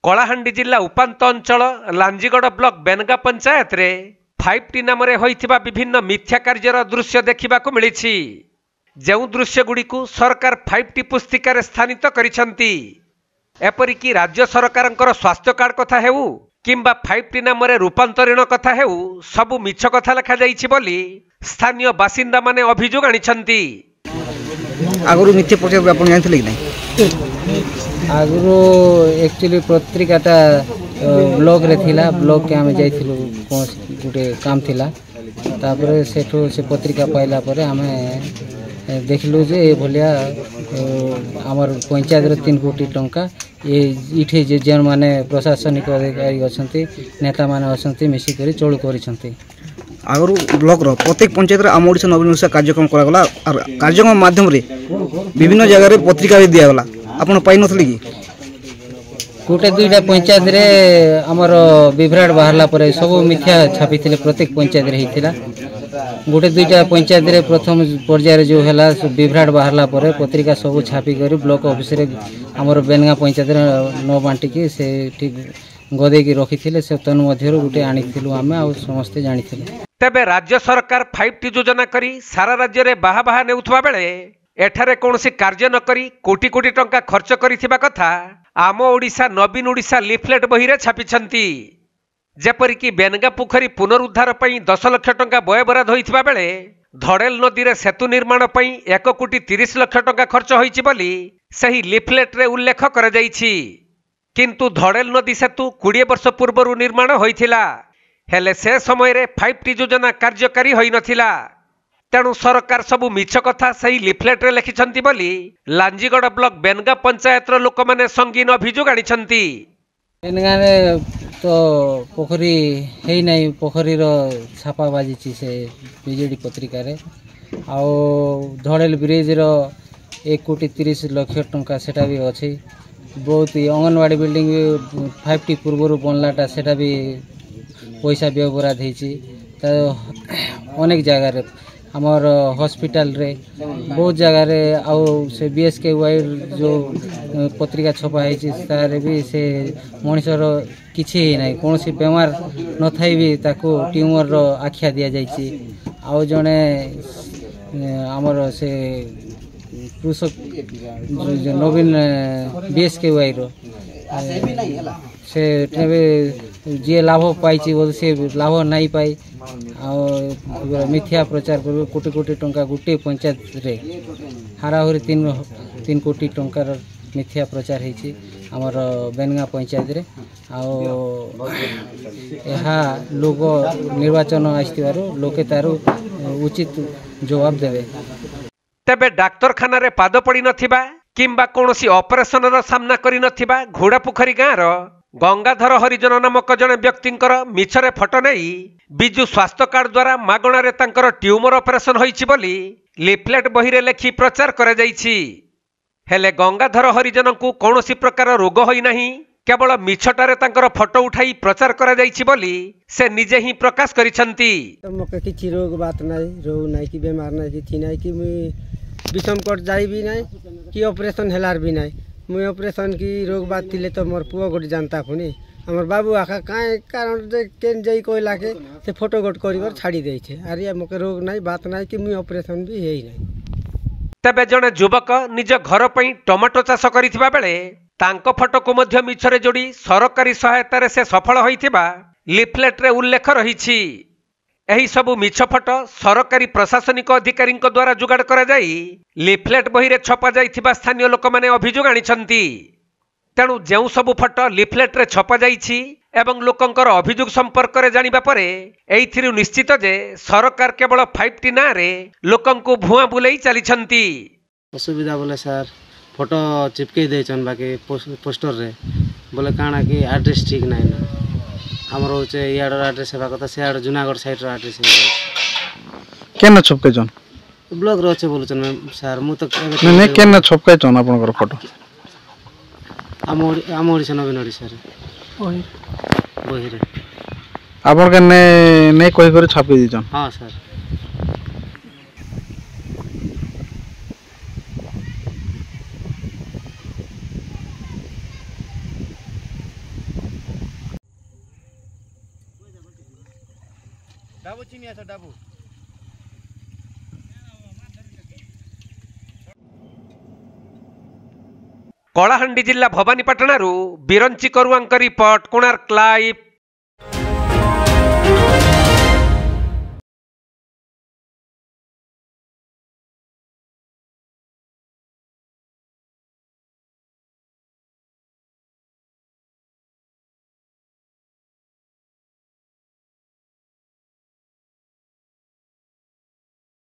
कलाहांडी जिला उपांत अंचल लांजीगड़ ब्लॉक बेनगा पंचायत रे 5T नाम होइथिबा विभिन्न मिथ्या कार्यर दृश्य देखा मिली। जो दृश्य गुड़ी सरकार 5T पुस्तिकार स्थानित करिसंती। एपरिकी राज्य सरकार स्वास्थ्य कार्ड कथा हेउ किंबा 5T नाम रूपांतरण कथा हेउ सबु मिछ कथा लिखा जाइछि बोली स्थानीय बासिंदा माने अभियोग आनिछंती। आगुरु मिथ्या प्रचार आपण जानथिले कि नै? आगुरु एक्चुअली पत्रिकाटा ब्लॉक रे थिला। ब्लॉक के आमे जाइथिलु गोटे काम थिला। तापर सेठो से पत्रिका पाइला परे आमे देखलु जे ए भलिया हमर पंचायत रे 3 कोटी टंका ये इठे जे जन माने प्रशासनिक अधिकारी अछंती नेता माने अछंती मिसी करी चोळ करिसंती। आगुरु ब्लॉक रो प्रत्येक पंचायत रे आम ओडिसा नवीन ओडिसा कार्यक्रम करा गला और कार्यक्रम माध्यम रे विभिन्न जगह रे पत्रिका भी दिया गला। आपण पाइ नथली कि गोटे दुईटा पंचायत रे हमर विभ्राट बाहरला परे सब मिथ्या छापी थिले। प्रत्येक पंचायत रे हिथिला। गोटे दुईटा पंचायत रे प्रथम पर्याय जो हैला विभ्राट बाहरला परे पत्रिका सब छापी करी ब्लॉक ऑफिस रे हमर बेनगा पंचायत रे न बांटी की से ठीक गदे की रखी थिले। से तन मध्यरु गोटे आनिथिलु आमे आ समस्त जानिथिले। तबे राज्य सरकार 5T योजना करी सारा राज्य रे बाहा बाहा नेउथबा बेले एठारे कोनोसी कार्य न करी कोटी कोटी टंका खर्च करिथिबा कथा आम ओडिसा नवीन ओडिसा लिफलेट बही रे छापिछंती। जेपरिकी बेनगा पोखरी पुनरुद्धार पई 10 लाख टंका व्यय बराद होइथिबा बेले धड़ेल नदी रे सेतु निर्माण पई 1 कोटी 30 लाख टंका खर्च होइछि बोली सही लिफलेट रे उल्लेख करा जाइछि। किंतु धड़ेल नदी सेतु 20 वर्ष पूर्व निर्माण होइथिला हेले से समय रे 5T योजना कार्यकारी होई नथिला। तेणु सरकार सबु मिछ कथा सही लिफलेट रे लिखिछंती बोली लांजीगड़ ब्लॉक बेनगा पंचायत रो लोक माने संगीन अभियोग आनिछंती। बेनगा रे तो पोखरी हेई नै पोखरी रो छापा बाजिछि से बीजेडी पत्रिका रे आ धड़ेल ब्रिज रो 1 कोटी 30 लाख टंका सेटा भी अछि। बहुत ही अंगनवाड़ी बिल्डिंग 5T पूर्व बनलाटा सेटा भी पैसा व्यवहार देछि। अनेक जगह रे हमर हॉस्पिटल रे बहुत जगह रे आउ से BSKY जो पत्रिका छपा है तारे भी से मनुष्यर किछि नै कोनोसी बेमार न थाई भी ताको ट्यूमर रो आख्या दिया जाइछि। आउ जने हमर से कृषक नवीन BSKY रो से जी लाभ पाई से लाभ नहीं पाई मिथ्या प्रचार कर कोटी कोटी टंका गोटे पंचायत रे हाराहुरी 3 कोटी टंकार मिथ्या प्रचार होती आमर बेनगा पंचायत रे आ लोक निर्वाचन आसथिबारु लोके तारु उचित जवाब देवे। तेबे डाक्तरखाना रे पाद पड़ी नथिबा किंबा कोनोसी ऑपरेशन रो सामना करि नथिबा घोड़ापोखरी गाँ रो गंगाधर हरिजन नामक जने व्यक्तिंकर मिछरे फोटो नहीं बिजु स्वास्थ्य कार्ड द्वारा मागणा रे तांकर ट्यूमर ऑपरेशन होईछि बोली लिफलेट बही रे लेखि प्रचार करा जाइछि। हेले गंगाधर हरिजन को कोनोसी प्रकार रोग होई नाही केवल मिछटारे तांकर फोटो उठाई प्रचार करा जाइछि बोली से निजे ही प्रकाश करिसंती। मके किछि रोग बात नाही रोग नाही कि बेमार नाही कि थी नाही कि विषम कोट जाई भी नाही कि ऑपरेशन हेलार भी नाही मुई ऑपरेशन की रोग बात थिले तो मोर पुओ गोटे जानता खुनी हमर बाबू आखा काए कारण जे केन जई कोइला के से फोटो गोट करिवर छाड़ी देइ छे अरे मके रोग नाही बात नाही कि मुई ऑपरेशन भी हेई नाही। तबे जने युवक निज घर पई टमाटो चाष करिथिबा बेले तांको फोटो को मध्य मिछरे जोड़ी सरकारी सहायता रे से सफल होइथिबा लिफलेट रे उल्लेख रहिछि। एही सबु मिछ फोटो सरकारी प्रशासनिक अधिकारी द्वारा जुगाड़ करा जाई लिफलेट बही रे छपा जाइथिबा स्थानीय लोक माने अभियोग आनिछंती। तेणु जेउ सबु फोटो लिफलेट रे छपा जाइछि एवं लोकंकर अभियोग संपर्क रे जानिबा परे एइथिरु निश्चित जे सरकार केवल 5T ना रे लोकंकु भुआ बुलेई चलिछंती। असुविधा बोले सर फोटो चिपके देछन बाकी पोस्टर रे बोले काना कि एड्रेस ठीक नाही ना हमर होचे याडर एड्रेस हेबा कथा से याड जुनागढ़ साइड रो एड्रेस केना छपके जन ब्लॉक रो छे बोलछन सर मु तो ने केना छपके जन आपनकर फोटो आम ओडिसा नवीन ओडिसा रे ओही बही रे आपन के ने कोइ करे छापी दी जन। हां सर କଳାହାଣ୍ଡି ଜିଲ୍ଲା ଭବାନୀପାଟଣାରୁ ବିରଞ୍ଚି କରୁଆଙ୍କ ରିପୋର୍ଟ କୋଣାର୍କ ଲାଇଭ୍।